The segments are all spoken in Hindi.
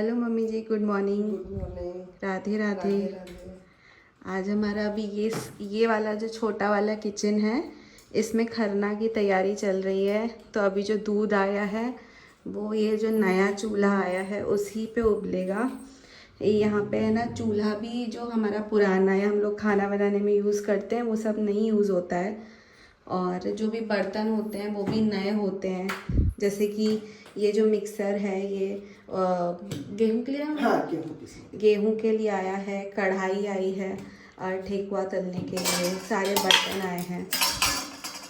Hello mummy ji, good morning. Good morning. Radhe Radhe. Radhe Radhe. आज हमारा अभी ये वाला जो छोटा वाला किचन है, इसमें खरना की तैयारी चल रही है। तो अभी जो दूध आया है वो ये जो नया चूल्हा आया है उसी पे उबलेगा। यहाँ पे है ना, चूल्हा भी जो हमारा पुराना है, हम लोग खाना बनाने में यूज़ करते हैं, वो सब नहीं यूज़ होता है। और जो भी बर्तन होते हैं वो भी नए होते हैं, जैसे कि ये जो मिक्सर है ये गेहूं के लिए, हाँ, गेहूं के लिए आया है। कढ़ाई आई है और ठेकुआ तलने के लिए सारे बर्तन आए हैं।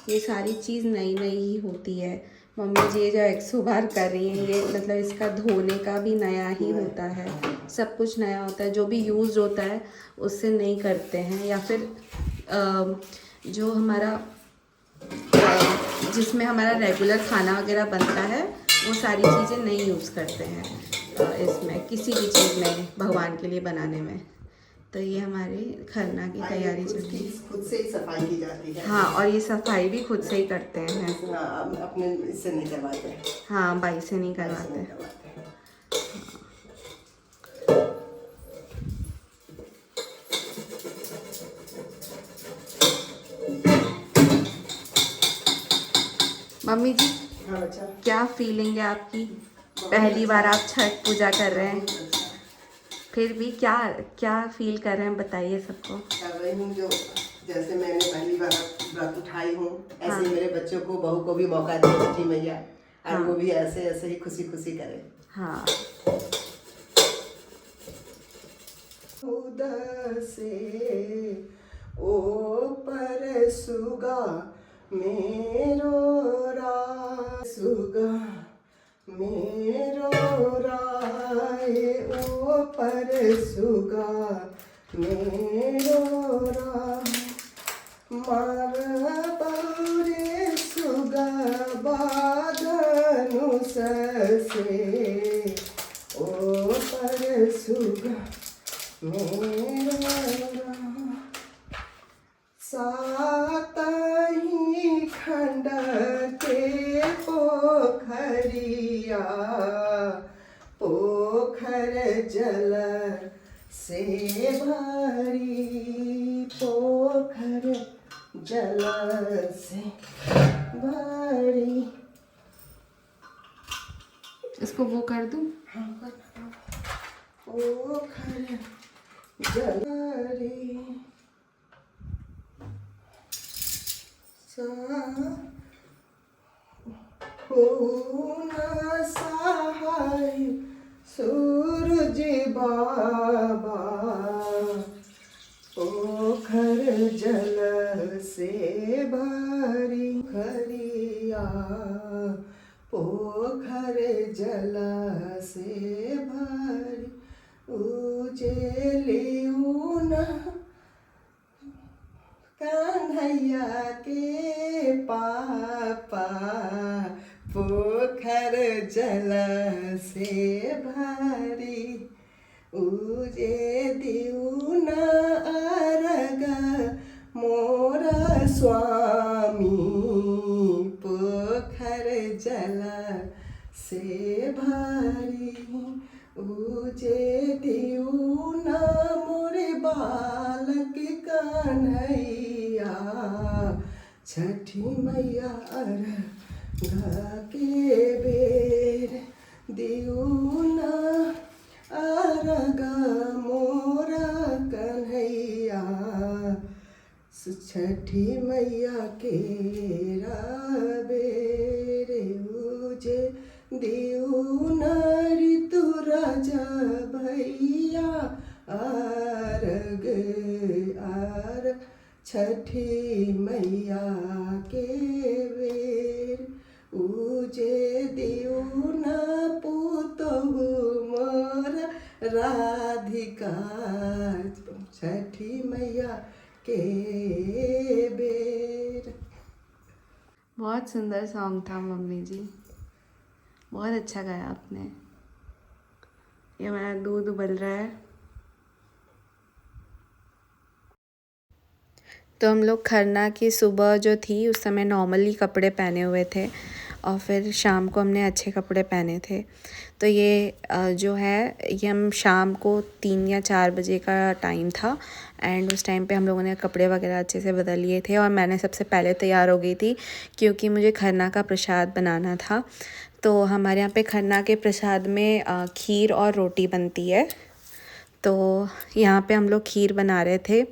ये सारी चीज़ नई नई ही होती है। मम्मी जी ये जो 100 बार कर रही हैं, ये मतलब इसका धोने का भी नया ही होता है। सब कुछ नया होता है, जो भी यूज़ होता है उससे नहीं करते हैं। या फिर जो हमारा जिसमें हमारा रेगुलर खाना वगैरह बनता है वो सारी चीज़ें नहीं यूज़ करते हैं इसमें, किसी भी चीज़ में भगवान के लिए बनाने में। तो ये हमारी खरना की तैयारी चल रही है। खुद से ही सफाई की जाती है। हाँ, और ये सफाई भी खुद से ही करते हैं। हाँ, अपने इससे नहीं करवाते। हाँ, बाई से नहीं करवाते। मम्मी जी, हाँ बच्चा, क्या फीलिंग है आपकी? पहली बार आप छठ पूजा कर रहे हैं, फिर भी क्या क्या फील कर रहे हैं, बताइए सबको। कर रही हूँ जो जैसे मैंने पहली बार व्रत उठाई हूँ, ऐसे हाँ। ही मेरे बच्चों को, बहू को भी मौका दे छठी मैया, और हाँ। वो भी ऐसे ऐसे ही खुशी खुशी करे। हाँ। उदासे ओ पर सुगा मेरो सुगा मेरो राय ओ पर सुगा मेरो राय मार बारे सुगा बादनु ससे ओ पर सुगा मेरा सात ही खंड के पोखरिया पोखर जल से भरी पोखर जल से भरी। इसको वो कर दूं? पोखर जलरी होना सहाय सूरज बाबा पोखर जल से भरी खरिया पोखर जल से भरी उजेलियून कन्हैया के पापा पोखर जल से भरी उजे दियून अरग मोरा स्वामी पोखर जल से भरी उजे दियूना मोरे बालक कन्हैया छठी मैया अर्घ के बेर दियूना अर्घ मोरा कन्हैया छठी मैया के बेर उजे दियूना ऋतु राजा भैया आरग आर छठी मैया के बेर उजे दियूना पुतहु मोर राधिका छठी मैया के बेर। बहुत सुंदर सॉन्ग था मम्मी जी, बहुत अच्छा गाया आपने। ये मेरा दूध उबल रहा है। तो हम लोग खरना की सुबह जो थी उस समय नॉर्मली कपड़े पहने हुए थे और फिर शाम को हमने अच्छे कपड़े पहने थे। तो ये जो है ये हम शाम को 3 या 4 बजे का टाइम था एंड उस टाइम पे हम लोगों ने कपड़े वगैरह अच्छे से बदल लिए थे और मैंने सबसे पहले तैयार हो गई थी क्योंकि मुझे खरना का प्रसाद बनाना था। तो हमारे यहाँ पे खरना के प्रसाद में खीर और रोटी बनती है। तो यहाँ पे हम लोग खीर बना रहे थे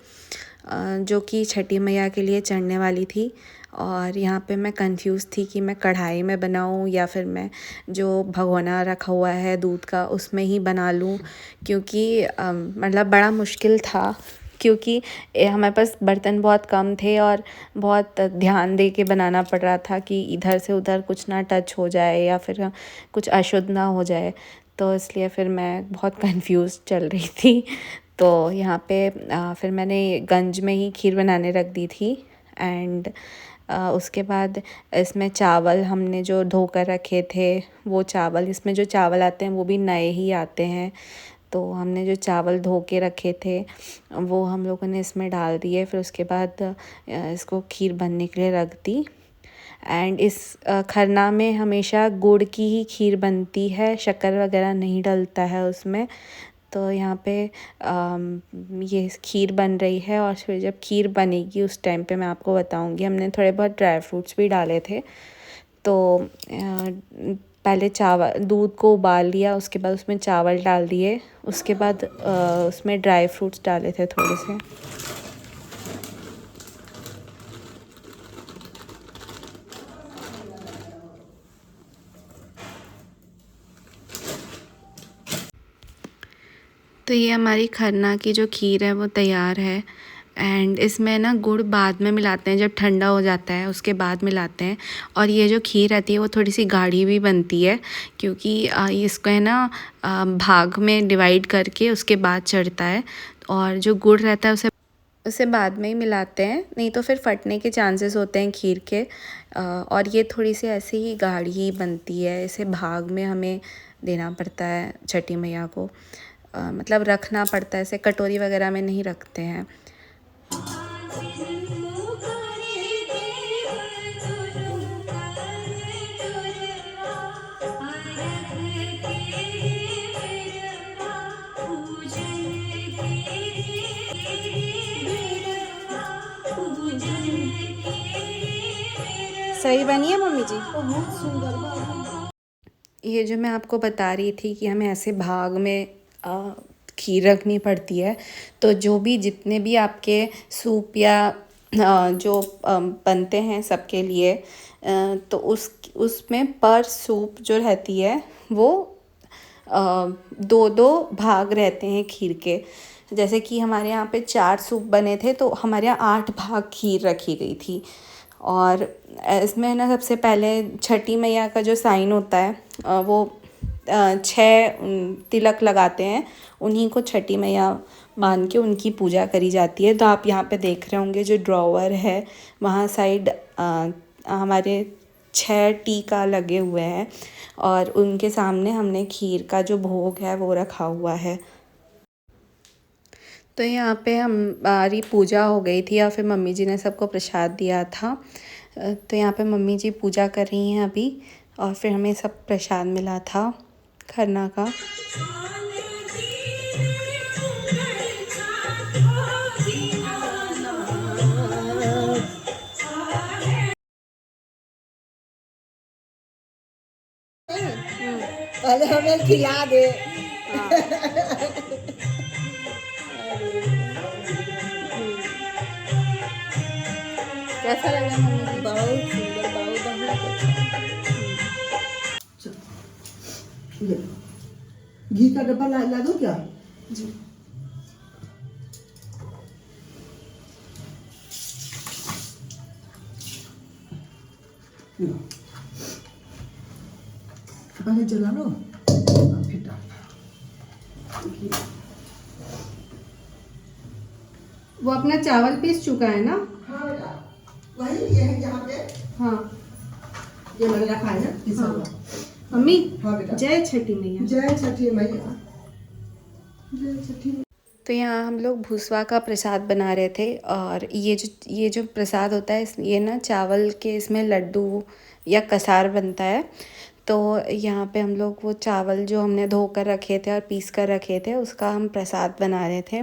जो कि छठी मैया के लिए चढ़ने वाली थी। और यहाँ पे मैं कंफ्यूज थी कि मैं कढ़ाई में बनाऊँ या फिर मैं जो भगोना रखा हुआ है दूध का उसमें ही बना लूँ, क्योंकि मतलब बड़ा मुश्किल था क्योंकि हमारे पास बर्तन बहुत कम थे और बहुत ध्यान दे के बनाना पड़ रहा था कि इधर से उधर कुछ ना टच हो जाए या फिर कुछ अशुद्ध ना हो जाए। तो इसलिए फिर मैं बहुत कंफ्यूज चल रही थी। तो यहाँ पे फिर मैंने गंज में ही खीर बनाने रख दी थी एंड उसके बाद इसमें चावल हमने जो धोकर रखे थे वो चावल, इसमें जो चावल आते हैं वो भी नए ही आते हैं। तो हमने जो चावल धो के रखे थे वो हम लोगों ने इसमें डाल दिए। फिर उसके बाद इसको खीर बनने के लिए रख दी। एंड इस खरना में हमेशा गुड़ की ही खीर बनती है, शक्कर वगैरह नहीं डलता है उसमें। तो यहाँ पे ये खीर बन रही है और फिर जब खीर बनेगी उस टाइम पे मैं आपको बताऊँगी। हमने थोड़े बहुत ड्राई फ्रूट्स भी डाले थे। तो पहले चावल दूध को उबाल लिया, उसके बाद उसमें चावल डाल दिए, उसके बाद उसमें ड्राई फ्रूट्स डाले थे थोड़े से। तो ये हमारी खरना की जो खीर है वो तैयार है एंड इसमें ना गुड़ बाद में मिलाते हैं, जब ठंडा हो जाता है उसके बाद मिलाते हैं। और ये जो खीर रहती है वो थोड़ी सी गाढ़ी भी बनती है क्योंकि इसको है ना भाग में डिवाइड करके उसके बाद चढ़ता है और जो गुड़ रहता है उसे बाद में ही मिलाते हैं, नहीं तो फिर फटने के चांसेस होते हैं खीर के। और ये थोड़ी सी ऐसे ही गाढ़ी ही बनती है, इसे भाग में हमें देना पड़ता है छठी मैया को, मतलब रखना पड़ता है, इसे कटोरी वगैरह में नहीं रखते हैं। सही बनी है मम्मी जी? बहुत सुंदर। ये जो मैं आपको बता रही थी कि हमें ऐसे भाग में खीर रखनी पड़ती है। तो जो भी जितने भी आपके सूप या जो बनते हैं सबके लिए, तो उसमें पर सूप जो रहती है वो 2-2 भाग रहते हैं खीर के। जैसे कि हमारे यहाँ पे 4 सूप बने थे तो हमारे यहाँ 8 भाग खीर रखी गई थी। और इसमें ना सबसे पहले छठी मैया का जो साइन होता है वो 6 तिलक लगाते हैं, उन्हीं को छठी मैया मान के उनकी पूजा करी जाती है। तो आप यहाँ पे देख रहे होंगे जो ड्रॉवर है वहाँ साइड हमारे 6 टीका लगे हुए हैं और उनके सामने हमने खीर का जो भोग है वो रखा हुआ है। तो यहाँ पे हमारी पूजा हो गई थी और फिर मम्मी जी ने सबको प्रसाद दिया था। तो यहाँ पे मम्मी जी पूजा कर रही हैं अभी और फिर हमें सब प्रसाद मिला था खरना का। पहले हमें खिला दे। कैसा लगा मम्मी जी? बहुत सुंदर, बहुत अच्छा। घी का डब्बा ला दूं क्या? जी। पहले जला लो फिर डालना। वो अपना चावल पीस चुका है ना? हाँ बेटा, वही ये है यहाँ पे। हाँ, ये मैंने रखा है ना पिसा हुआ। मम्मी। हाँ बेटा। जय छठी मैया। जय छठी मैया। जय छठी मैया। तो यहाँ हम लोग भूसवा का प्रसाद बना रहे थे। और ये जो प्रसाद होता है ये ना चावल के इसमें लड्डू या कसार बनता है। तो यहाँ पे हम लोग वो चावल जो हमने धो कर रखे थे और पीस कर रखे थे उसका हम प्रसाद बना रहे थे।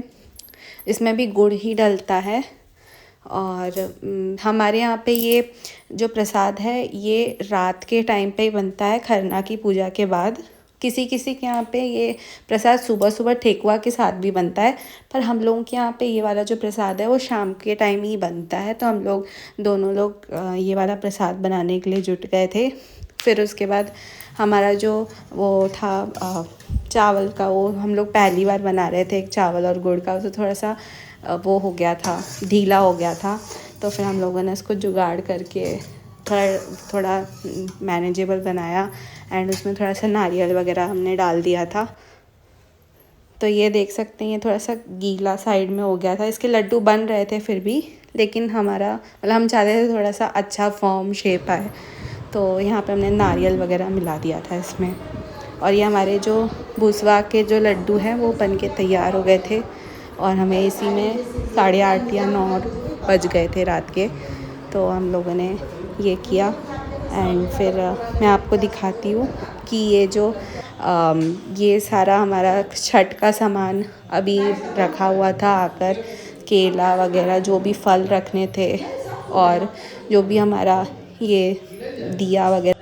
इसमें भी गुड़ ही डलता है। और हमारे यहाँ पे ये जो प्रसाद है ये रात के टाइम पे ही बनता है, खरना की पूजा के बाद। किसी किसी के यहाँ पे ये प्रसाद सुबह सुबह ठेकुआ के साथ भी बनता है, पर हम लोगों के यहाँ पे ये वाला जो प्रसाद है वो शाम के टाइम ही बनता है। तो हम लोग दोनों लोग ये वाला प्रसाद बनाने के लिए जुट गए थे। फिर उसके बाद हमारा जो वो था चावल का, वो हम लोग पहली बार बना रहे थे, एक चावल और गुड़ का, तो थोड़ा सा वो हो गया था, ढीला हो गया था। तो फिर हम लोगों ने इसको जुगाड़ करके थोड़ा मैनेजेबल बनाया। एंड उसमें थोड़ा सा नारियल वगैरह हमने डाल दिया था। तो ये देख सकते हैं ये थोड़ा सा गीला साइड में हो गया था। इसके लड्डू बन रहे थे फिर भी, लेकिन हमारा मतलब हम चाहते थे थोड़ा सा अच्छा फॉर्म शेप आए, तो यहाँ पे हमने नारियल वगैरह मिला दिया था इसमें। और ये हमारे जो भूसवा के जो लड्डू हैं वो बन के तैयार हो गए थे। और हमें इसी में 8:30 या 9 बज गए थे रात के। तो हम लोगों ने ये किया। एंड फिर मैं आपको दिखाती हूँ कि ये सारा हमारा छठ का सामान अभी रखा हुआ था आकर, केला वगैरह जो भी फल रखने थे और जो भी हमारा ये दिया वगैरह।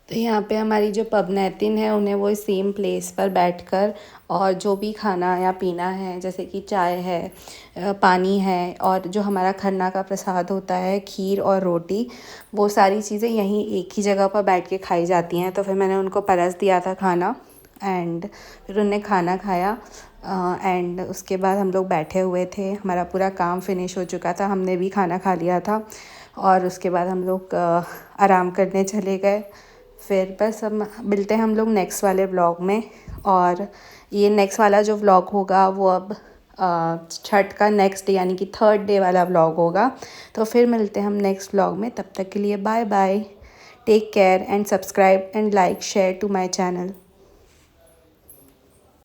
तो यहाँ पे हमारी जो पबनैतिन है उन्हें वो सेम प्लेस पर बैठकर और जो भी खाना या पीना है, जैसे कि चाय है, पानी है, और जो हमारा खरना का प्रसाद होता है खीर और रोटी, वो सारी चीज़ें यहीं एक ही जगह पर बैठ के खाई जाती हैं। तो फिर मैंने उनको परस दिया था खाना। एंड फिर उन्हें खाना खाया। एंड उसके बाद हम लोग बैठे हुए थे, हमारा पूरा काम फिनिश हो चुका था, हमने भी खाना खा लिया था। और उसके बाद हम लोग आराम करने चले गए। फिर बस हम मिलते हैं हम लोग नेक्स्ट वाले व्लॉग में। और ये नेक्स्ट वाला जो व्लॉग होगा वो अब छठ का नेक्स्ट डे यानी कि 3rd डे वाला व्लॉग होगा। तो फिर मिलते हैं हम नेक्स्ट व्लॉग में। तब तक के लिए bye bye, take care and subscribe and like share to my channel.